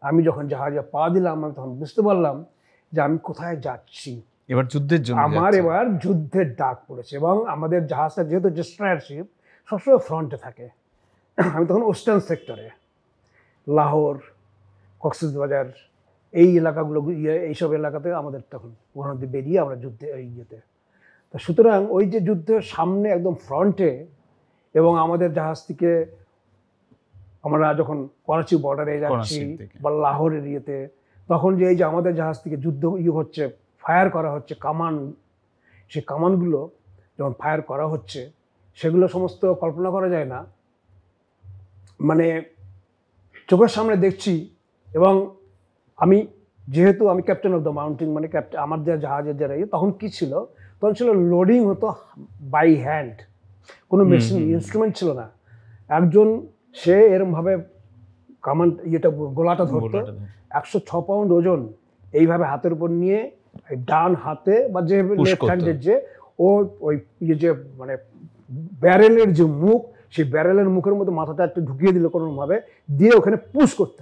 আমি যখন জাহাজে পা দিলাম আমি তখন বুঝতে পারলাম যে আমি কোথায় যাচ্ছি। এবার যুদ্ধের জন্য আমার এবার যুদ্ধের ডাক পড়েছে, এবং আমাদের জাহাজটা যেহেতু ডেস্ট্রয়ার শিপ সবসময় ফ্রন্টে থাকে। আমি তখন ওয়েস্টার্ন সেক্টরে, লাহোর, কক্সবাজার, এই এলাকাগুলো, এইসব এলাকাতে আমাদের তখন ওখান থেকে বেরিয়ে আমরা যুদ্ধে ইয়েতে। তা সুতরাং ওই যে যুদ্ধের সামনে একদম ফ্রন্টে, এবং আমাদের জাহাজ থেকে আমরা যখন করাচি বর্ডারে যাচ্ছি বা লাহোরের ইয়েতে, তখন যে এই যে আমাদের জাহাজ থেকে যুদ্ধ হচ্ছে, ফায়ার করা হচ্ছে কামান, সেই কামানগুলো যখন ফায়ার করা হচ্ছে সেগুলো সমস্ত কল্পনা করা যায় না, মানে চোখের সামনে দেখছি। এবং আমি যেহেতু আমি ক্যাপ্টেন অফ দ্য মাউন্টেন, মানে ক্যাপ্টেন, আমার যে জাহাজের যারা তখন কি ছিল, তখন ছিল লোডিং হতো বাই হ্যান্ড, কোনো মেশিন ইনস্ট্রুমেন্ট ছিল না। একজন সে এরমভাবে কামান গোলাটা ধরতো, 106 পাউন্ড ওজন, এইভাবে হাতের উপর নিয়ে ডান হাতে বা যে লেফট হ্যান্ডের যে ওই যে মানে ব্যারেলের যে মুখ, সেই ব্যারেলের মুখের মধ্যে মাথাটা একটু ঢুকিয়ে দিল কোনোভাবে, দিয়ে ওখানে পুশ করতে